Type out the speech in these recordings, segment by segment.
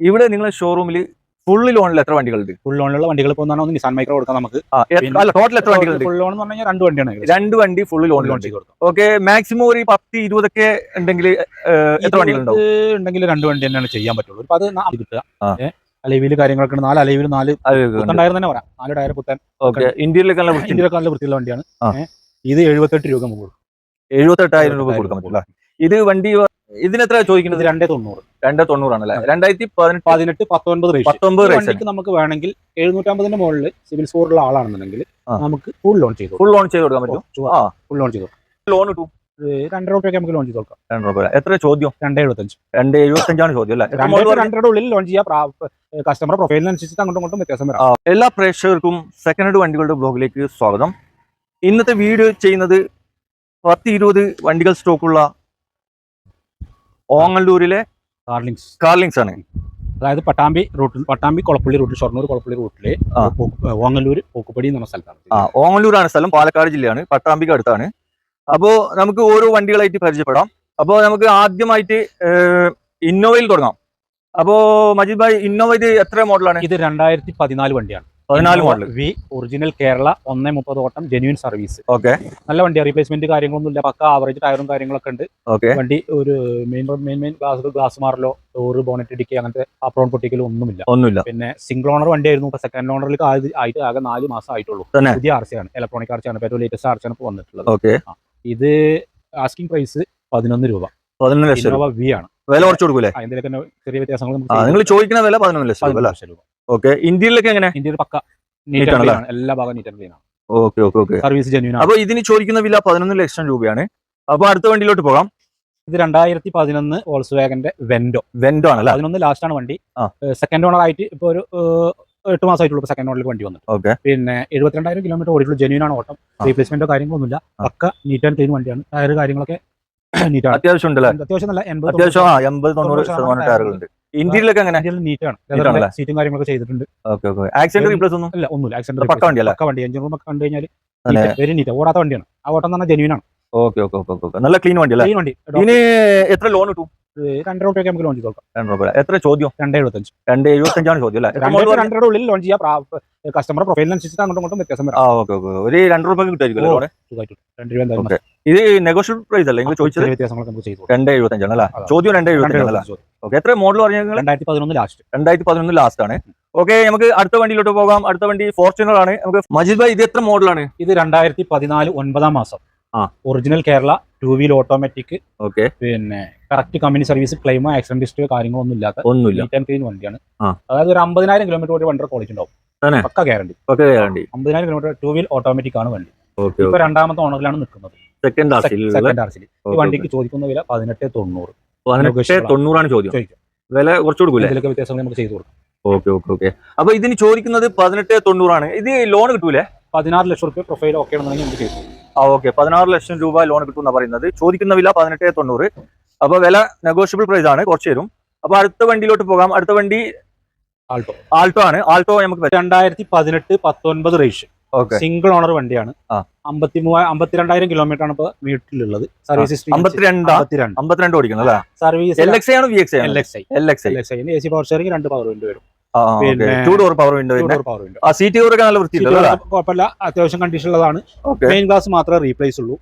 ഇവിടെ നിങ്ങളെ ഷോറൂമിൽ ഫുൾ ലോണിൽ എത്ര വണ്ടികളുണ്ട്? ഫുൾ ലോണിലുള്ള വണ്ടികൾ ഇപ്പോൾ നിസാൻ മൈക്രോ കൊടുക്കാം നമുക്ക്. ടോട്ടൽ എത്ര വണ്ടികളുണ്ട്? ഫുൾ ലോൺ എന്ന് പറഞ്ഞാൽ 2 വണ്ടിയാണ്. 2 വണ്ടി ഫുൾ ലോൺ ചെയ്ത് കൊടുക്കാം. ഓക്കെ, മാക്സിമം ഒരു 10-20 ഒക്കെ ഉണ്ടെങ്കിൽ എത്ര വണ്ടികളുണ്ടാവും? ഉണ്ടെങ്കിൽ 2 വണ്ടി തന്നെയാണ് ചെയ്യാൻ പറ്റുള്ളൂ. ഇപ്പൊ അത് കിട്ടുക അലൈവില് കാര്യങ്ങളൊക്കെ 4 അലൈവില് 4 ടയർ തന്നെ പറയാം. 4 ടയർ പുത്തൻ. ഇന്ത്യയിലൊക്കെ നല്ല വൃത്തിയുള്ള വണ്ടിയാണ്. ഇത് 78 രൂപ നമുക്ക് കൊടുക്കും. 78,000 രൂപ കൊടുക്കാൻ പറ്റില്ല. ഇത് വണ്ടി ഇതിനെത്ര ചോദിക്കുന്നത്? 290 ആണല്ലേ? 2018-19 വണ്ടിക്ക് നമുക്ക് വേണമെങ്കിൽ 750 മുകളിൽ സിവിൽ സ്കോറുള്ള ആളാണെന്നുണ്ടെങ്കിൽ നമുക്ക് ഫുൾ ലോൺ ചെയ്ത് കൊടുക്കാൻ പറ്റും. ഫുൾ ലോൺ ചെയ്തു ലോൺ കിട്ടും. 2 രൂപയ്ക്ക് നമുക്ക് ലോൺ ചെയ്ത് കൊടുക്കാം. 2 രൂപ. എത്ര ചോദ്യം? 275 ചോദ്യം അല്ലേ? 2 ഉള്ളിൽ ലോൺ ചെയ്യാം. കസ്റ്റമർ പ്രൊഫൈലിനനുസരിച്ച് അങ്ങോട്ടും വ്യത്യാസം വരാം. എല്ലാ പ്രേക്ഷകർക്കും സെക്കൻഡ് ഹാൻഡ് വണ്ടികളുടെ ബ്ലോഗിലേക്ക് സ്വാഗതം. ഇന്നത്തെ വീഡിയോ ചെയ്യുന്നത് 10-20 വണ്ടികൾ സ്റ്റോക്കുള്ള ഓങ്ങല്ലൂരിലെ കാർലിങ്സ് ആണ്. അതായത് പട്ടാമ്പി കൊളപ്പള്ളി റൂട്ടിൽ, ഷൊർണൂർ കൊളപ്പള്ളി റൂട്ടിലെ ഓങ്ങല്ലൂർ പോക്കുപടി എന്ന സ്ഥലത്താണ്. ഓങ്ങല്ലൂരാണ് സ്ഥലം, പാലക്കാട് ജില്ലയാണ്, പട്ടാമ്പിക്ക് അടുത്താണ്. അപ്പോ നമുക്ക് ഓരോ വണ്ടികളായിട്ട് പരിചയപ്പെടാം. അപ്പോൾ നമുക്ക് ആദ്യമായിട്ട് ഇന്നോവയിൽ തുടങ്ങാം. അപ്പോ മജീദ് ഭായ്, ഇന്നോവ ഇത് എത്ര മോഡലാണ്? ഇത് 2014 വണ്ടിയാണ്. 14 മോഡൽ വി ഒറിജിനൽ കേരള 130 ഓട്ടം ജെന്യൂൻ സർവീസ്. ഓക്കെ, നല്ല വണ്ടിയാണ്. റീപ്ലേസ്മെന്റ് കാര്യങ്ങളൊന്നും ഇല്ല. പക്ക ആവറേജ് ടയറും കാര്യങ്ങളൊക്കെ ഉണ്ട്. വണ്ടി ഒരു മെയിൻ ഗ്ലാസ് മാറലോ ഡോറ് ബോണറ്റ് ഇടിക്കുക അങ്ങനത്തെ അപ്രോൺ പൊട്ടിക്കലോ ഒന്നുമില്ല. പിന്നെ സിംഗിൾ ഓണർ വണ്ടിയായിരുന്നു. ഇപ്പൊ സെക്കൻഡ് ഓണറിൽ ആയിട്ട് ആകെ 4 മാസം ആയിട്ടുള്ളൂ. പുതിയ ആർസിയാണ്, ഇലക്ട്രോണിക് ആർസിയാണ്, ഏറ്റവും ലേറ്റസ്റ്റ് ആർസിയാണ് ഇപ്പോൾ വന്നിട്ടുള്ളത്. ഇത് ആസ്കിംഗ് പ്രൈസ് 11 രൂപ. 11 ലക്ഷം വി ആണ്. വില കുറച്ച് കൊടുക്കൂലേ? അതിലൊക്കെ ചെറിയ വ്യത്യാസങ്ങൾ നിങ്ങൾ ചോദിക്കുന്ന വില 11 ലക്ഷം രൂപ. ഓക്കെ, ഇന്ത്യയിലൊക്കെ എങ്ങനെ? ഇന്ത്യയിൽ പക്ക നീറ്റാണ്, എല്ലാ ഭാഗം നീറ്റ് ആൻഡ് ക്ലീൻ ആണ്. ഓക്കെ, സർവീസ് ജെന്യൂൻ ആണ്. അപ്പൊ ഇതിന് ചോദിക്കുന്ന വില 11 ലക്ഷം രൂപയാണ്. അപ്പൊ അടുത്ത വണ്ടിയിലോട്ട് പോകാം. ഇത് 2011 വോൾസ്വാഗന്റെ വെന്റോ ആണ്. 11 ലാസ്റ്റ് ആണ് വണ്ടി. സെക്കൻഡ് ഓണർ ആയിട്ട് ഇപ്പൊ ഒരു 8 മാസമായിട്ടുള്ളൂ സെക്കൻഡ് ഓണറിൽ വണ്ടി വന്നിട്ട്. പിന്നെ 72,000 കിലോമീറ്റർ ഓടിയിട്ടുള്ള ജെന്യൂൻ ആണ് ഓട്ടം. റീപ്ലേസ്മെന്റോ കാര്യങ്ങളൊന്നുമില്ല. പക്ക നീറ്റ് ആൻഡ് ക്ലീൻ വണ്ടിയാണ്. ടയർ കാര്യങ്ങളൊക്കെ നീറ്റാണ്. അത്യാവശ്യം ഉണ്ടല്ലേ? അത്യാവശ്യം നല്ല 80-90% ടയറുകളുണ്ട്. ഇന്ത്യയിലൊക്കെ എങ്ങനെ? നീറ്റാണ്. സീറ്റും കാര്യങ്ങളൊക്കെ ചെയ്തിട്ടുണ്ട്. ആക്സിഡന്റ് റീപ്ലേസ് ഒന്നുമില്ല. ആക്സിഡന്റ് പക്ക വണ്ടിയല്ലേ? പക്ക വണ്ടി. എഞ്ചിൻ റൂം ഒക്കെ കണ്ടു കഴിഞ്ഞാൽ വെരി നീറ്റ്. ഓടാത്ത വണ്ടിയാണ്. ആ ഓട്ടം തന്നെ ജെന്യൂൻ ആണ്. ഓക്കെ, നല്ല ക്ലീൻ വണ്ടി അല്ലേ? ക്ലീൻ വണ്ടി. ഇനി എത്ര ലോൺ കിട്ടും? 2 രൂപയ്ക്ക് നമുക്ക് ലോൺ ചെയ്ത് കൊടുക്കാം. 2 രൂപ. എത്ര ചോദ്യം? 275 ചോദ്യം അല്ലേ? 2 ഉള്ളിൽ ലോൺ ചെയ്യാം. കസ്റ്റമർ പ്രൊഫൈലിനനുസരിച്ച് അങ്ങോട്ടും വ്യത്യാസം വരാം. ഒരു 2 രൂപ കിട്ടുമായിരിക്കും. 2 രൂപ. ഇത് നെഗോഷ്യബിൾ പ്രൈസ് അല്ലേ നിങ്ങൾ ചോദിച്ചത്? വ്യത്യാസങ്ങളൊക്കെ നമുക്ക് ചെയ്തു. 275 അല്ലേ? ചോദ്യം 275. ഓക്കെ, എത്ര മോഡൽ പറഞ്ഞാൽ? 2011 ലാസ്റ്റ് ആണ്. ഓക്കെ, നമുക്ക് അടുത്ത വണ്ടിയിലോട്ട് പോകാം. അടുത്ത വണ്ടി ഫോർച്യൂണർ ആണ്. നമുക്ക് മജീദ് ഭായ്, ഇത് എത്ര മോഡലാണ്? ഇത് 2014 9 മാസം. Original Kerala 2 wheel automatic. Okay, പിന്നെ കറക്റ്റ് കമ്പനി സർവീസ്, ക്ലെയിമോ ആക്സിഡന്റ് ഹിസ്റ്ററി കാര്യങ്ങളൊന്നും ഇല്ലാത്ത ക്ലീൻ വണ്ടിയാണ്. അതായത് ഒരു 50,000 കിലോമീറ്റർ ഓടി വണ്ടി ക്വാളിറ്റി ഉണ്ടാവും. പക്ക ഗ്യാരണ്ടി. 50,000 കിലോമീറ്റർ 2 വീൽ ഓട്ടോമാറ്റിക് ആണ് വണ്ടി. ഇപ്പൊ 2ാമത്തെ ഓണറിലാണ് നിൽക്കുന്നത്. സെക്കൻഡ് ആർസിൽ. ഈ വണ്ടിക്ക് ചോദിക്കുന്ന വില 18,90 ആണ് ചോദ്യം. വില കുറച്ച് കൊടുക്കൂലേ? ഇതിലൊക്കെ വ്യത്യാസം നമുക്ക് ചെയ്തു കൊടുക്കും. ഓക്കെ. അപ്പൊ ഇതിന് ചോദിക്കുന്നത് 18,90 ആണ്. ഇത് ലോൺ കിട്ടൂലേ? 16 ലക്ഷം രൂപ പ്രൊഫൈൽ ഓക്കെ ആണെന്നുണ്ടെങ്കിൽ നമുക്ക് ചെയ്തു. ഓക്കെ, 16 ലക്ഷം രൂപ ലോൺ കിട്ടും പറയുന്നത്. ചോദിക്കുന്ന വില 18,90. അപ്പൊ വില നെഗോഷ്യബിൾ പ്രൈസ് ആണ്, കുറച്ച് തരും. അപ്പൊ അടുത്ത വണ്ടിയിലോട്ട് പോകാം. അടുത്ത വണ്ടി ആൾട്ടോ ആണ്. ആൾട്ടോ നമുക്ക് 2018-19 രജിസ്ട്രേഷൻ. സിംഗിൾ ഓണർ വണ്ടിയാണ്. 52,000 കിലോമീറ്റർ ആണ് ഇപ്പൊ വീട്ടിലുള്ളത്. സർവീസ് 52 ഓടിക്കുന്നത് അല്ലേ? സർവീസ് LXI ആണ് VXI? LXI. AC power steering, 2 power window വരും. 2 ഡോർ പവർ വിൻഡോ. സീറ്റ് കവറൊക്കെ നല്ല വൃത്തിയുണ്ട്, കുഴപ്പമില്ല. അത്യാവശ്യം കണ്ടീഷൻ ഉള്ളതാണ്. മെയിൻ ഗ്ലാസ് മാത്രമേ റീപ്ലേസ് ഉള്ളൂ.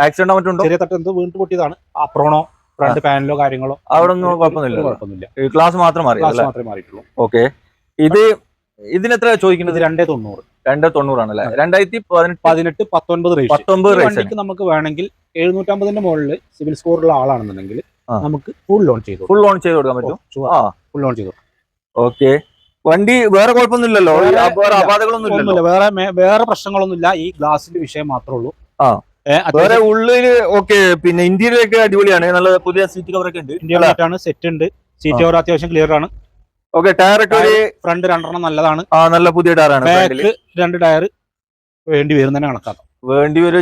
ആക്സിഡന്റ് മറ്റുണ്ടോ? ചെറിയ തട്ട് വീണ്ടും പൊട്ടിയതാണ്. അപ്രോണോ ഫ്രണ്ട് പാനലോ കാര്യങ്ങളോ അവിടെ ഒന്നും കുഴപ്പമൊന്നുമില്ല. ക്ലാസ് മാത്രം മാറിയിട്ടുള്ളൂ. ഓക്കെ, ഇതിനെത്ര ചോദിക്കുന്നത്? 290 ആണല്ലേ? 2018-19 വണ്ടിക്ക് നമുക്ക് വേണമെങ്കിൽ 750 മുകളിൽ സിവിൽ സ്കോറുള്ള ആളാണെന്നുണ്ടെങ്കിൽ നമുക്ക് ഫുൾ ലോൺ ചെയ്ത് കൊടുക്കാൻ പറ്റും. ഫുൾ ലോൺ ചെയ്തു. ഓക്കെ, വണ്ടി വേറെ കുഴപ്പമൊന്നുമില്ലല്ലോ? അപകടങ്ങളൊന്നുമില്ല? വേറെ പ്രശ്നങ്ങളൊന്നുമില്ല. ഈ ഗ്ലാസിന്റെ വിഷയം മാത്രമേ ഉള്ളൂ. വേറെ ഉള്ളില് ഓക്കെ. പിന്നെ ഇന്ത്യയിലൊക്കെ അടിപൊളിയാണ്. നല്ല പുതിയ സീറ്റ് കവറൊക്കെ ഉണ്ട്. ഇന്ത്യയിലാണ് സെറ്റ് ഉണ്ട്. സീറ്റ് കവർ അത്യാവശ്യം ക്ലിയർ ആണ്. ഓക്കെ, ടയർ ഒക്കെ ഫ്രണ്ട് 2 നല്ലതാണ്. നല്ല പുതിയ ടയറാണ്. ബാക്ക് 2 ടയർ വേണ്ടി വരും തന്നെ കണക്കാക്കാം. വേണ്ടി വരും.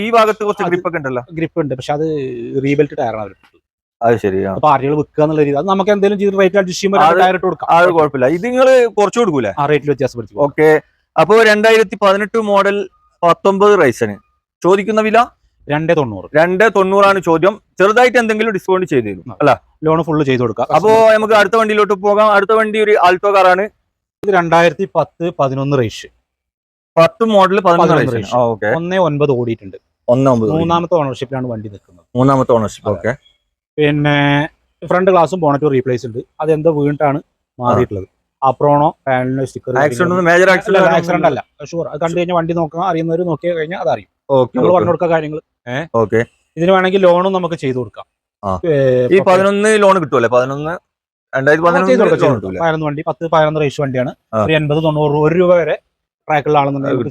ഈ ഭാഗത്ത് കുറച്ച് ഗ്രിപ്പ് ഒക്കെ ഉണ്ടല്ലോ? ഗ്രിപ്പ് ഉണ്ട്, പക്ഷെ അത് റീബെൽറ്റ് ടയറാണ്. അത് ശരിയാ. പാർട്ടികൾ വിൽക്കുക എന്നുള്ള രീതി. അത് നമുക്ക് എന്തെങ്കിലും ചെയ്ത് റേറ്റ് അഡ്ജസ്റ്റ് ചെയ്യുമ്പോൾ ടയർ ഇട്ട് കൊടുക്കാം. അത് കുഴപ്പമില്ല. ഇത് നിങ്ങൾ കുറച്ച് കൊടുക്കൂലേ? ആ റേറ്റിൽ വ്യത്യാസപ്പെടുത്തി. ഓക്കെ, അപ്പൊ 2018 മോഡൽ 19 റൈസിന് ചോദിക്കുന്ന വില 290. 290 ചോദ്യം. ചെറുതായിട്ട് എന്തെങ്കിലും ഡിസ്കൗണ്ട് ചെയ്ത് തരും അല്ല? ലോൺ ഫുള്ള് ചെയ്ത് കൊടുക്കാം. അപ്പോ നമുക്ക് അടുത്ത വണ്ടിയിലോട്ട് പോകാം. അടുത്ത വണ്ടി ഒരു ആൾട്ടോ കാറാണ്. 2010-11 റേഷ്, 10 മോഡൽ 11 19 ഓടിയിട്ടുണ്ട്. 19 മൂന്നാമത്തെ ഓണർഷിപ്പിലാണ് വണ്ടി നിൽക്കുന്നത്. മൂന്നാമത്തെ ഓണർഷിപ്പ്. ഓക്കെ. പിന്നെ ഫ്രണ്ട് ഗ്ലാസും ബോണറ്റും റീപ്ലേസ് ഉണ്ട്. അതെന്തോ വീണിട്ടാണ് മാറിയിട്ടുള്ളത്. അപ്രോണോ പാനലിനോ സ്റ്റിക്കർ. മേജർ ആക്സിഡന്റ് അല്ല, ഷുവർ. അത് കണ്ടു കഴിഞ്ഞാൽ വണ്ടി നോക്കാം, അറിയുന്നവർ നോക്കി കഴിഞ്ഞാൽ അതറിയും. നമ്മൾ പറഞ്ഞു കൊടുക്കുക കാര്യങ്ങൾ. ഇതിന് വേണമെങ്കിൽ ലോണും നമുക്ക് ചെയ്തു കൊടുക്കാം. ഈ 11 ലോൺ കിട്ടുമല്ലേ? 11 വണ്ടി 10-11 റേഷ് വണ്ടിയാണ്. ഒരു 80-90 രൂപ വരെ ട്രാക്കുള്ള ആണെന്നുണ്ടെങ്കിൽ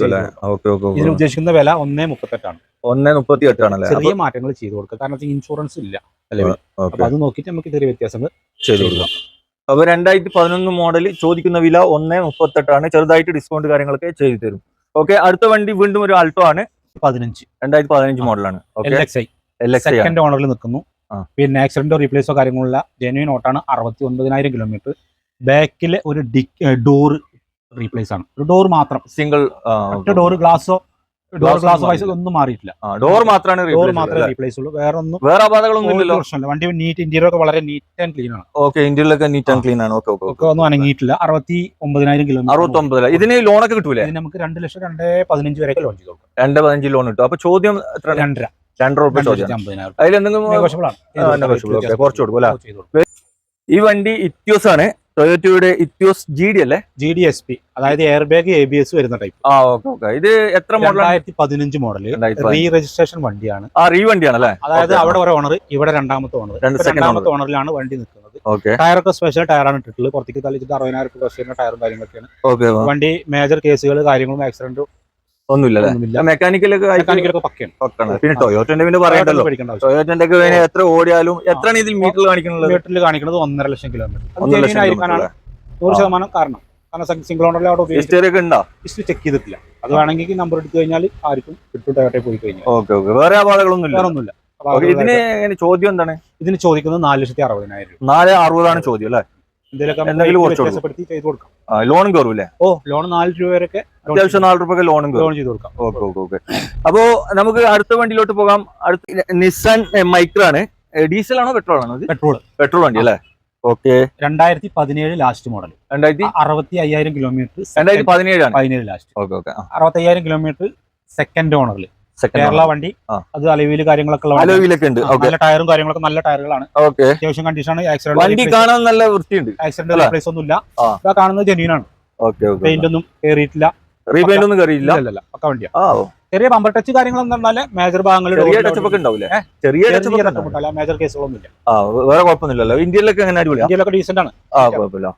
ഇതിന് ഉദ്ദേശിക്കുന്ന വില 1.38 ആണ്. 1.38 ആണല്ലേ? ചെറിയ മാറ്റങ്ങൾ ചെയ്തു കൊടുക്കുക. കാരണം ഇൻഷുറൻസ് ഇല്ല അല്ലേ? അപ്പൊ അത് നോക്കിയിട്ട് നമുക്ക് ചെറിയ വ്യത്യാസങ്ങൾ ചെയ്തു കൊടുക്കാം. അപ്പൊ 2011 മോഡൽ ചോദിക്കുന്ന വില 1.38 ആണ്. ചെറുതായിട്ട് ഡിസ്കൗണ്ട് കാര്യങ്ങളൊക്കെ ചെയ്തു തരും. ഓക്കെ. അടുത്ത വണ്ടി വീണ്ടും ഒരു ആൾട്ടോ ആണ്. 2015 മോഡലാണ്. സെക്കൻഡ് ഓണറിൽ നിൽക്കുന്നു. പിന്നെ ആക്സിഡന്റോ റീപ്ലേസോ കാര്യങ്ങളുള്ള ജെന്യൂൻ ഓട്ടാണ്. 69,000 കിലോമീറ്റർ. ബാക്കിലെ ഒരു ഡോർ റീപ്ലേസ് ആണ്. ഒരു ഡോർ മാത്രം, സിംഗിൾ ഡോർ. ഗ്ലാസ് വൈസ് ഒന്നും മാറിയിട്ടില്ല. ഡോർ മാത്രമേ റീപ്ലേസ് ഉള്ളൂ. വേറെ അപാകങ്ങളൊന്നും ഇല്ലല്ലോ? പ്രശ്നമില്ല. വണ്ടി നീറ്റ്, ഇന്റീരിയർ ഒക്കെ വളരെ നീറ്റ് ആൻഡ് ക്ലീൻ ആണ്. Okay. Interior neat and clean ആണ്. ഒക്കെ ഒന്നും അനങ്ങിയിട്ടില്ല. 69,000 കിലോമീറ്റർ. 69. ഇതിന് ലോണൊക്കെ കിട്ടൂലേ? നമുക്ക് 2,02,15 വരെയൊക്കെ ലോൺ ചെയ്തു കൊടുക്കാം. 2.15 ലോൺ കിട്ടും. അപ്പൊ ചോദ്യം എത്ര? 2.5 രൂപ ചോദ്യം. അതിലെന്തെങ്കിലും കുറച്ച് കൊടുക്കും അല്ലേ? ഈ വണ്ടി ഇത്യോസ് ആണ്. ടൊയോട്ടയുടെ ഇത്യോസ് GD അല്ലേ? GD-SP, അതായത് എയർ ബാഗ് ABS വരുന്ന ടൈപ്പ്. ഇത് എത്ര മോഡൽ? 2015 മോഡൽ. റീ രജിസ്ട്രേഷൻ വണ്ടിയാണ്. റീ വണ്ടിയാണല്ലേ? അതായത് അവിടെ ഒരു ഓണർ, ഇവിടെ രണ്ടാമത്തെ ഓണർ. രണ്ടാമത്തെ ഓണറിലാണ് വണ്ടി നിൽക്കുന്നത്. ടയറൊക്കെ സ്പെഷ്യൽ ടയറാണ് ഇട്ടിട്ടുള്ളത്. പുറത്തേക്ക് തള്ളിച്ചിട്ട് 60,000 രൂപ ടയറും കാര്യങ്ങളൊക്കെയാണ്. വണ്ടി മേജർ കേസുകൾ കാര്യങ്ങളും ആക്സിഡന്റും ഒന്നുമില്ല. മെക്കാനിക്കലൊക്കെ പക്കയാണ്. പിന്നെ ടൊയോട്ടന്റെ പിന്നെ പറയണ്ടല്ലോ. ടൊയോട്ടന്റെ എത്ര ഓടിയാലും എത്രയാണ് ഇതിൽ മീറ്ററിൽ കാണിക്കുന്നത്? മീറ്ററിൽ കാണിക്കുന്നത് 1.5 ലക്ഷം കിലോമീറ്റർ ആയിരിക്കാനാണ് 100% കാരണം സിംഗിൾ ഓണറിൽ അവിടെ ഹിസ്റ്ററി ഒക്കെ ഉണ്ടോ? ഹിസ്റ്ററി ചെക്ക് ചെയ്തിട്ടില്ല. അത് വേണമെങ്കിൽ നമ്പർ എടുത്തു കഴിഞ്ഞാൽ ആർക്കും കിട്ടും. ടൊയോട്ടയിൽ പോയി കഴിഞ്ഞാൽ. വേറെ അപാകങ്ങളൊന്നുമില്ല. ഇതിന് ചോദ്യം എന്താണ്? ഇതിന് ചോദിക്കുന്നത് 4,60,000. 4.60 ചോദ്യം അല്ലേ? ലോണും കയറൂല്ലേ? ലോൺ 4 രൂപ വരെയൊക്കെ അത്യാവശ്യം 4 രൂപ ലോണും ചെയ്ത് കൊടുക്കാം. ഓക്കെ. അപ്പോ നമുക്ക് അടുത്ത വണ്ടിയിലോട്ട് പോകാം. അടുത്ത നിസാൻ മൈക്ര ആണ്. ഡീസൽ ആണോ പെട്രോൾ ആണോ? പെട്രോൾ വണ്ടി അല്ലേ? Okay. 2017 last model. 65,000 kilometre. 2017 last. 65,000 kilometre. Second ഓണറിൽ. കേരള വണ്ടി. അത് അലവില് കാര്യങ്ങളൊക്കെ നല്ല ടയറും കാര്യങ്ങളൊക്കെ നല്ല ടയറുകളാണ്. അത്യാവശ്യം കണ്ടീഷനാണ്. വണ്ടി കാണാൻ നല്ല വൃത്തിയുണ്ട്. ആക്സിഡന്റ് റീപ്ലേസ് ഒന്നും ഇല്ല. ഇതാ കാണുന്നത് ജെന്യൂൻ ആണ്. പെയിന്റ് ഒന്നും കയറിയിട്ടില്ല. റീപെയിന്റ് ഒന്നും കയറിയില്ല. പക്ക വണ്ടിയാ. ചെറിയ ബമ്പർ ടച്ച് കാര്യങ്ങളൊന്നും പറഞ്ഞാല് മേജർ ഭാഗങ്ങളിൽ മേജർ കേസുകളൊന്നും ഇല്ല. വേറെ കുഴപ്പമൊന്നുമില്ലല്ലോ. ഇന്ത്യയിലൊക്കെ എങ്ങനെ? ഇന്ത്യയിലൊക്കെ ഡീസന്റ് ആണ്. കുഴപ്പമില്ല.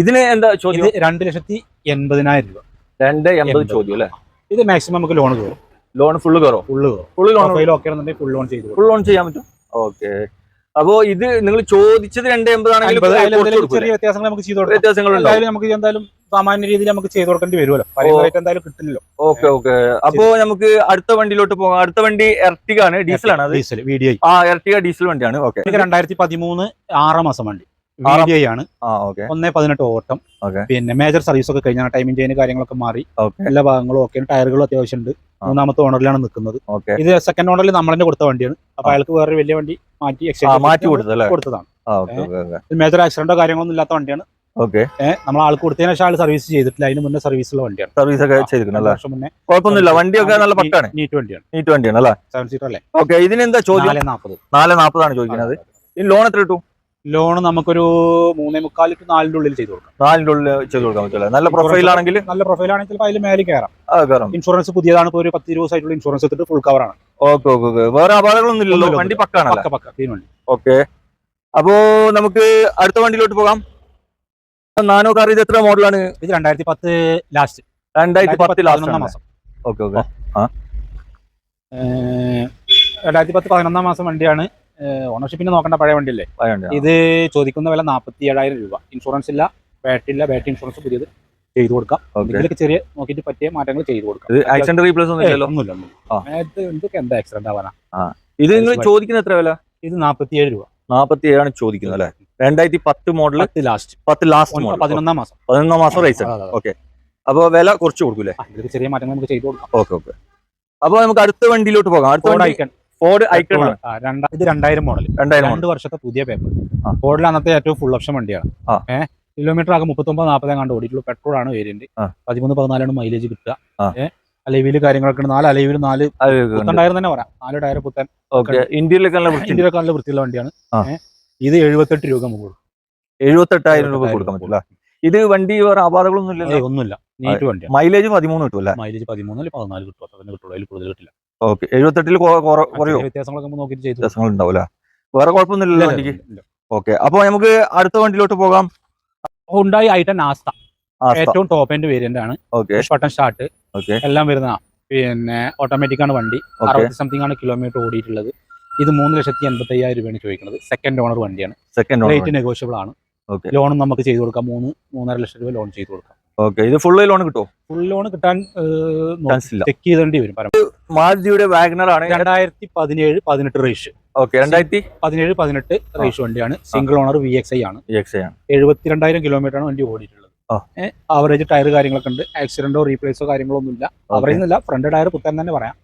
ഇതിന് എന്താ ചോദ്യം? 2,80,000 രൂപ. 2.80 ചോദ്യം അല്ലേ? ഇത് മാക്സിമം നമുക്ക് ലോൺ കയറും. ലോൺ ഫുള്ള് കയറും. ഫുൾ ലോൺ ചെയ്യാൻ പറ്റും. ഓക്കെ. അപ്പോ ഇത് നിങ്ങൾ ചോദിച്ചത് 2.80 ആണെങ്കിൽ ചെറിയ വ്യത്യാസങ്ങൾ നമുക്ക് ചെയ്ത് കൊടുക്കാം. നമുക്ക് എന്തായാലും സാമാന്യ രീതിയിൽ നമുക്ക് ചെയ്ത് കൊടുക്കേണ്ടി വരുമല്ലോ. എന്തായാലും കിട്ടില്ലല്ലോ. ഓക്കെ. അപ്പോ നമുക്ക് അടുത്ത വണ്ടിയിലോട്ട് പോകാം. അടുത്ത വണ്ടി എർട്ടിഗ ആണ്. ഡീസൽ ആണ്. Diesel VDI. എർട്ടിഗ ഡീസൽ വണ്ടിയാണ്. ഓക്കെ. 2013 6 മാസം വണ്ടി. VDI ആണ്. 1.18 ഓട്ടം. പിന്നെ മേജർ സർവീസ് ഒക്കെ കഴിഞ്ഞാൽ ടൈമിംഗ് ചെയ്യുന്ന കാര്യങ്ങളൊക്കെ മാറി. എല്ലാ ഭാഗങ്ങളും ഓക്കെ. ടയറുകളും അത്യാവശ്യം ഉണ്ട്. മൂന്നാമത്തെ ഓണറിലാണ് നിൽക്കുന്നത്. ഇത് സെക്കൻഡ് ഓണറിൽ നമ്മൾ തന്നെ കൊടുത്ത വണ്ടിയാണ്. അപ്പൊ അയാൾക്ക് വേറെ വലിയ വണ്ടി മാറ്റി കൊടുത്തതാണ്. മേജർ ആക്സിഡന്റോ കാര്യങ്ങളൊന്നും ഇല്ലാത്ത വണ്ടിയാണ്. നമ്മൾ ആൾക്ക് കൊടുത്തതിന് ശേഷം ആൾ സർവീസ് ചെയ്തിട്ടില്ല. അതിന് മുന്നേ സർവീസുള്ള വണ്ടിയാണ്. സർവീസ് ഒക്കെ ചെയ്തിട്ടുണ്ട്. കുഴപ്പമൊന്നുമില്ല. വണ്ടിയൊക്കെ നല്ല പക്കാണ്. നീറ്റ് വണ്ടിയാണ്. അല്ലേ? 7 സീറ്റർ അല്ലേ? ഓക്കെ. ഇതിനെന്താ ചോദ്യം? 4.40 ആണ് ചോദിക്കുന്നത്. ഈ ലോൺ എത്ര കിട്ടും? ലോൺ നമുക്കൊരു 3.25 to 4 ഉള്ളിൽ ചെയ്ത് കൊടുക്കാം. 4 ഉള്ളിൽ ചെയ്ത് കൊടുക്കാൻ പറ്റില്ല. നല്ല പ്രൊഫൈൽ ആണെങ്കിൽ ചിലപ്പോൾ അതിൽ മേലെ കയറാം. ഇൻഷുറൻസ് പുതിയതാണ്. ഇപ്പോൾ ഒരു 10-20 ദിവസമായിട്ടുള്ള ഇൻഷുറൻസ് എടുത്തിട്ട് ഫുൾ കവർ ആണ്. ഓക്കെ. വേറെ അപാകങ്ങളൊന്നും ഇല്ലല്ലോ? വണ്ടി പക്കാണല്ലോ? വണ്ടി. ഓക്കെ. അപ്പോ നമുക്ക് അടുത്ത വണ്ടിയിലോട്ട് പോകാം. Nano car. ഇത് എത്ര മോഡലാണ്? ഇത് 2010 ലാസ്റ്റ്. 2010 ലാസ്റ്റ് മാസം. ഓക്കെ. 2010 മാസം വണ്ടിയാണ്. ഓണർഷിപ്പിന് നോക്കേണ്ട പഴയ വണ്ടിയല്ലേ? ഇത് ചോദിക്കുന്ന വില 47,000 രൂപ. ഇൻഷുറൻസ് ഇല്ല, ബാറ്ററി ഇല്ല. ബാറ്ററി ഇൻഷുറൻസ് പുതിയത് ചെയ്ത് കൊടുക്കാം. ഇതിലേക്ക് ചെറിയ നോക്കിയിട്ട് പറ്റിയ മാറ്റങ്ങൾ ചെയ്ത് കൊടുക്കാം. ആക്സിഡന്റ് റീപ്ലേസ് ഒന്നുമില്ല. എന്തൊക്കെ എന്താ ആക്സിഡന്റ് ആവാനാ? ഇത് നിങ്ങൾ ചോദിക്കുന്ന എത്ര വില? ഇത് 47 രൂപ. 47 ആണ് ചോദിക്കുന്നത് അല്ലേ? 2010 മോഡൽ. 10 ലാസ്റ്റ് 11 മാസം റേസ്. ഓക്കെ. അപ്പൊ വില കുറച്ച് കൊടുക്കൂലേ? ചെറിയ മാറ്റങ്ങൾ നമുക്ക് ചെയ്ത് കൊടുക്കാം. ഓക്കെ. അപ്പൊ നമുക്ക് അടുത്ത വണ്ടിയിലോട്ട് പോകാം. അടുത്ത ഫോർഡ് ഐക്കൺ. ഫോർഡ് ഐക്കൺ ഇത് 2000 മോഡൽ, 2 വർഷത്തെ പുതിയ പേപ്പർ. ഫോർഡിൽ അന്നത്തെ ഏറ്റവും ഫുൾ ഓപ്ഷൻ വണ്ടിയാണ്. കിലോമീറ്റർ ആകെ 39-40 കണ്ട് ഓടിയിട്ടുള്ളൂ. പെട്രോൾ ആണ് വേരിയന്റ്. 13-14 മൈലേജ് കിട്ടുക. അലൈവില് കാര്യങ്ങളൊക്കെ 4 അലൈവില് 4 പുത്തൻ ടയർ തന്നെ പറയാം. 4 ടയർ പുത്തൻ. ഇന്ത്യയിലൊക്കെ നല്ല വൃത്തിയുള്ള വണ്ടിയാണ്. ഇത് 78 രൂപ മുകളിൽ. 78,000 രൂപ കൊടുക്കാൻ പറ്റില്ല. ഇത് വണ്ടി വേറെ അപാകങ്ങളൊന്നും ഇല്ലല്ലോ? ഒന്നുമില്ല, നീറ്റ് വണ്ടിയാണ്. മൈലേജ് 13 കിട്ടും അല്ലേ? മൈലേജ് 13 14 കിട്ടും. അതിന് കിട്ടുള്ളൂ, അതിൽ കൂടുതൽ കിട്ടില്ല. ഓക്കെ, 78-ൽ കുറയോ? വ്യത്യാസങ്ങളൊക്കെ നോക്കിയിട്ട് ചെയ്തു. വ്യത്യാസങ്ങൾ ഉണ്ടാവില്ല, വേറെ കുഴപ്പമൊന്നുമില്ലല്ലോ വണ്ടിക്ക്. ഓക്കെ, അപ്പൊ നമുക്ക് അടുത്ത വണ്ടിയിലോട്ട് പോകാം. ഹുണ്ടായി i10 ആസ്ത, ഏറ്റവും ടോപ്പ് എൻഡ് വേരിയന്റ് ആണ്. ബട്ടൺ സ്റ്റാർട്ട് എല്ലാം വരുന്ന, പിന്നെ ഓട്ടോമാറ്റിക് ആണ് വണ്ടി. 60 സംതിങ് ആണ് കിലോമീറ്റർ ഓടിയിട്ടുള്ളത്. ഇത് 3,85,000 രൂപയാണ് ചോദിക്കുന്നത്. സെക്കൻഡ് ഓണർ വണ്ടിയാണ്. റേറ്റ് നെഗോഷ്യബിൾ ആണ്. ലോണും നമുക്ക് ചെയ്തു കൊടുക്കാം. 3-3.5 ലക്ഷം രൂപ ലോൺ ചെയ്തു കൊടുക്കാം. ഇത് ഫുൾ ലോൺ കിട്ടുമോ? ഫുൾ ലോൺ കിട്ടാൻ ചെക്ക് ചെയ്തേണ്ടി വരും. മാരുതിയുടെ വാഗണർ ആണ്. 2017-18 റേഷ്. 2017-18 റേഷ് വണ്ടിയാണ്. സിംഗിൾ ഓണർ VXI ആണ്. 72,000 കിലോമീറ്റർ ആണ് വണ്ടി ഓടിയിട്ടുള്ളത്. ആവറേജ് ടയർ കാര്യങ്ങളൊക്കെ ഉണ്ട്. ആക്സിഡന്റോ റീപ്ലേസോ കാര്യങ്ങളോ ഒന്നും ഇല്ല. ആവറേജ് ഒന്നുമില്ല. ഫ്രണ്ട് ടയർ പുത്തൻ തന്നെ പറയാം.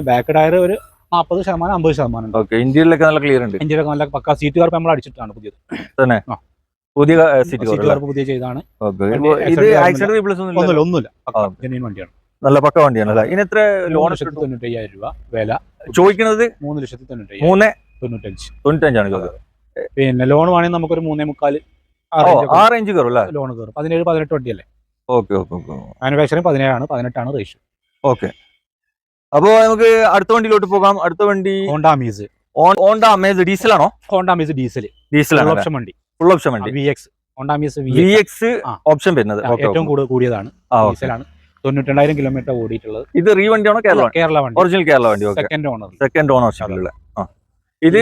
ബാക്ക് ടയർ ഒരു 40%-50% ഉണ്ട്. ഇന്ത്യയിലൊക്കെ നല്ല ക്ലിയർ ഉണ്ട്. ഇന്ത്യയിലൊക്കെ നല്ല പക്ക. സീറ്റ് കാർപ്പ് നമ്മൾ അടിച്ചിട്ടാണ് പുതിയത്. പുതിയ സീറ്റ് കാർപ്പ് പുതിയ ചെയ്താണ്. ഒന്നുമില്ല, ജെന്യുയിൻ വണ്ടിയാണ്. നല്ല പക്ക വണ്ടിയാണ് അല്ലേ? ഇതിന് എത്ര ലോൺ? 3,95,000 രൂപ വില ചോദിക്കുന്നത്. 3,95,000 ആണ്. പിന്നെ ലോൺ വേണമെങ്കിൽ നമുക്കൊരു 3.25 ആ റേഞ്ച് കയറും അല്ലേ? ലോൺ കയറും. 17-18 വണ്ടിയല്ലേ? ഓക്കെ. മാനുഫാക്ചറിംഗ് 17 ആണ്, 18 റേഷ്യോ. ഓക്കെ, അപ്പൊ നമുക്ക് അടുത്ത വണ്ടിയിലോട്ട് പോകാം. അടുത്ത വണ്ടി Honda Amaze. Honda Amaze diesel ആണോ? ഹോണ്ട അമേസ് ഡീസൽ ആണ്. ഓപ്ഷൻ വണ്ടി. ഫുൾ ഓപ്ഷൻ വണ്ടി. VX Honda Amaze VX option വരുന്നത് ഏറ്റവും കൂടിയതാണ്. ഡീസലാണ്. 92,000 കിലോമീറ്റർ ഓടിയിട്ടുള്ളത്. ഇത് റീ വണ്ടിയാണോ? കേരള വണ്ടി. ഒറിജിനൽ കേരള വണ്ടി. സെക്കൻഡ് ഓണർഷിപ്പിലുള്ള. ഇത്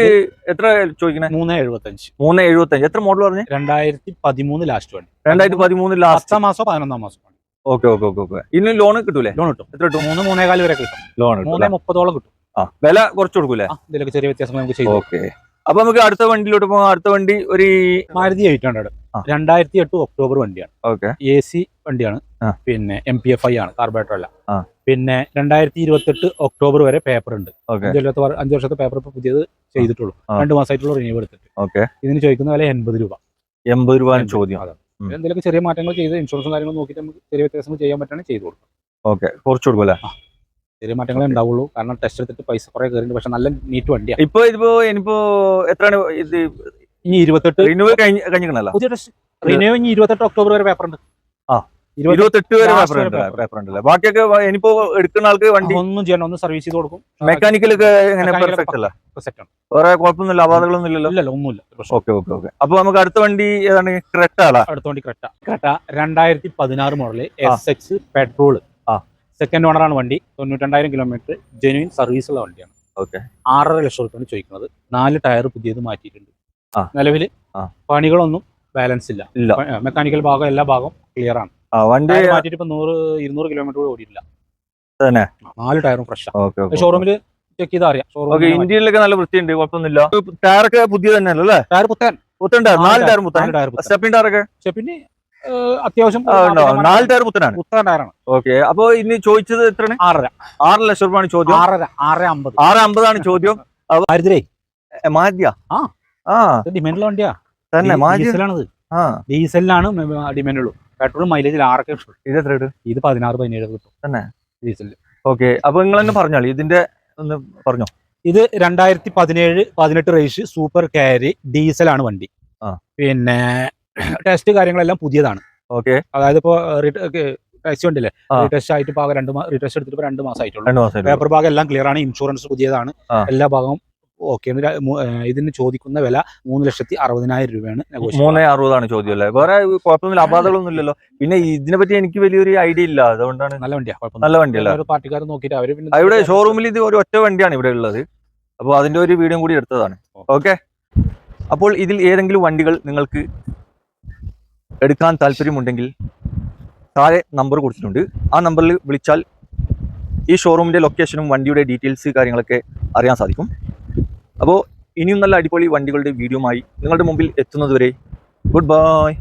എത്ര ചോദിക്കണേ? 3.75. എത്ര മോഡൽ പറഞ്ഞു? 2013 ലാസ്റ്റ് വണ്ടി. 2013 ലാസ്റ്റ് മാസം 11 മാസം. ഓക്കെ. ഇന്ന് ലോൺ കിട്ടൂലേ? ലോൺ കിട്ടും. എത്ര കിട്ടും? 3-3.25 വരെ കിട്ടും. ലോൺ 3.30 കിട്ടും. വില കുറച്ച് കൊടുക്കൂലേ? ഇതിലൊക്കെ ചെറിയ വ്യത്യാസം നമുക്ക് ചെയ്യും. ഓക്കെ, അപ്പൊ നമുക്ക് അടുത്ത വണ്ടിയിലോട്ട് പോകാം. അടുത്ത വണ്ടി ഒരു മാരുതി 800. 2008 ഒക്ടോബർ വണ്ടിയാണ്. AC വണ്ടിയാണ്. പിന്നെ MPFI ആണ്, കാർബറേറ്റർ അല്ല. പിന്നെ 2028 ഒക്ടോബർ വരെ പേപ്പർ ഉണ്ട്. 5 വർഷത്തെ പേപ്പർ ഇപ്പൊ പുതിയത് ചെയ്തിട്ടുള്ളൂ. 2 മാസമായിട്ടുള്ള റിന്യൂ എടുത്തിട്ട്. ഇതിന് ചോദിക്കുന്ന വില 80 രൂപ. 80 രൂപ ചോദ്യം. എന്തെങ്കിലും ചെറിയ മാറ്റങ്ങൾ ചെയ്ത് ഇൻഷുറൻസും കാര്യങ്ങളും നോക്കിയിട്ട് നമുക്ക് ചെറിയ വ്യത്യാസങ്ങൾ ചെയ്യാൻ പറ്റുകയാണെങ്കിൽ ചെയ്ത് കൊടുക്കും. ഓക്കെ, കുറച്ച് കൊടുക്കും. ചെറിയ മാറ്റങ്ങളെ ഉണ്ടാവുള്ളൂ. കാരണം ടെസ്റ്റ് എടുത്തിട്ട് പൈസ കുറെ കയറിണ്ട്. പക്ഷെ നല്ല നീറ്റ് വണ്ടിയാണ്. ഇനിയിപ്പോ എത്രയാണ് ഇത്? ഇനി 28 റിന്യൂ കഴിഞ്ഞിട്ടുണ്ടല്ലോ. പുതിയ ടെസ്റ്റ് റിന്യൂ ഇനി 28 ഒക്ടോബർ വരെ പേപ്പർ ഉണ്ട്. 28 വരെ പേപ്പർ ഉണ്ടല്ലേ? ബാക്കിയൊക്കെ ഇനിയിപ്പോ എടുക്കുന്ന ആൾക്ക് വണ്ടി ഒന്നും ചെയ്യണം, ഒന്ന് സർവീസ് ചെയ്ത് കൊടുക്കും. മെക്കാനിക്കലൊക്കെ എങ്ങനെ പെർഫെക്റ്റ് അല്ല? വേറെ കുഴപ്പമൊന്നുമില്ല, അപാകതകളൊന്നും ഇല്ലല്ലോ? ഒന്നുമില്ല. ഓക്കെ. അപ്പൊ നമുക്ക് അടുത്ത വണ്ടി ഏതാണ്? ക്രെറ്റ അല്ല? അടുത്ത വണ്ടി Creta 2016 model SX petrol. Second ഓണറാണ് വണ്ടി. 92,000 കിലോമീറ്റർ. ജെന്യുയിൻ സർവീസ് ഉള്ള വണ്ടിയാണ്. 6.5 ലക്ഷം രൂപയാണ് ചോദിക്കുന്നത്. 4 ടയർ പുതിയത് മാറ്റിയിട്ടുണ്ട്. നിലവിൽ പണികളൊന്നും ബാലൻസ് ഇല്ല. മെക്കാനിക്കൽ ഭാഗം എല്ലാ ഭാഗവും ക്ലിയർ ആണ്. വണ്ടി മാറ്റിയിട്ട് ഇപ്പൊ 100-200 കിലോമീറ്റർ കൂടെ ഓടിയിട്ടില്ല. 4 ടയറും ഫ്രഷ് ആണ്. ഷോറൂമിൽ ചെക്ക് ചെയ്താൽ അറിയാം. ഇന്ത്യയിലൊക്കെ നല്ല വൃത്തിയുണ്ട്, കുഴപ്പമൊന്നുമില്ല. ടയറൊക്കെ പുതിയ തന്നെയല്ലോ അല്ലേ? ടയർ പുത്തൻ. 4 ടയർ പുത്തൻ. സ്റ്റെപ്പിൻ ടയറൊക്കെ അത്യാവശ്യം 4 ടയർ പുത്തനാണ്. പുത്തൻ ടയറാണ്. ഓക്കെ, അപ്പൊ ഇനി ചോദിച്ചത് എത്രയാണ്? 6 ലക്ഷം രൂപയാണ് ചോദ്യം. 6.50 ആണ് ചോദ്യം. ഡിമാൻഡുള്ള വണ്ടിയാ തന്നെ. ഡീസലാണത്. ഡീസലിനാണ് ഡിമാൻഡ് ഉള്ളൂ. പെട്രോൾ മൈലേജിൽ 6 കിട്ടും. ഇത് എത്ര കിട്ടും? ഇത് 16-17 കിട്ടും തന്നെ ഡീസലിൽ. ഓക്കെ, അപ്പൊ നിങ്ങൾ തന്നെ പറഞ്ഞോളൂ, ഇതിന്റെ ഒന്ന് പറഞ്ഞോ. ഇത് 2017-18 റേസ് സൂപ്പർ കാരി ഡീസലാണ് വണ്ടി. പിന്നെ ടെസ്റ്റ് കാര്യങ്ങളെല്ലാം പുതിയതാണ്. ഓക്കെ, അതായത് ഇപ്പോ ടാക്സി വണ്ടിയില്ലേ, റീടെസ്റ്റ് ആയിട്ട് ഇപ്പൊ 2 എടുത്തിട്ട് 2 മാസമായിട്ടുള്ളൂ. പേപ്പർ ഭാഗം എല്ലാം ക്ലിയർ ആണ്. ഇൻഷുറൻസ് പുതിയതാണ്. എല്ലാ ഭാഗവും ഓക്കെ. ഇതിന് ചോദിക്കുന്ന വില 3,60,000 രൂപയാണ്. 3.60 ചോദ്യം അല്ലേ? വേറെ കുഴപ്പമൊന്നുമില്ല, അപാകതകളൊന്നും ഇല്ലല്ലോ. പിന്നെ ഇതിനെ പറ്റി എനിക്ക് വലിയൊരു ഐഡിയ ഇല്ല, അതുകൊണ്ടാണ്. നല്ല വണ്ടിയാ, നല്ല വണ്ടിയല്ല. പാർട്ടിക്കാർ നോക്കിയിട്ട് അവര് ഇവിടെ ഷോറൂമിൽ ഇത് ഒരു ഒറ്റ വണ്ടിയാണ് ഇവിടെ ഉള്ളത്. അപ്പോൾ അതിന്റെ ഒരു വീഡിയോ കൂടി എടുത്തതാണ്. ഓക്കെ, അപ്പോൾ ഇതിൽ ഏതെങ്കിലും വണ്ടികൾ നിങ്ങൾക്ക് എടുക്കാൻ താല്പര്യമുണ്ടെങ്കിൽ താഴെ നമ്പർ കൊടുത്തിട്ടുണ്ട്. ആ നമ്പറിൽ വിളിച്ചാൽ ഈ ഷോറൂമിന്റെ ലൊക്കേഷനും വണ്ടിയുടെ ഡീറ്റെയിൽസ് കാര്യങ്ങളൊക്കെ അറിയാൻ സാധിക്കും. അപ്പോൾ ഇനിയും നല്ല അടിപൊളി വണ്ടികളുടെ വീഡിയോയുമായി നിങ്ങളുടെ മുമ്പിൽ എത്തുന്നതുവരെ ഗുഡ് ബൈ.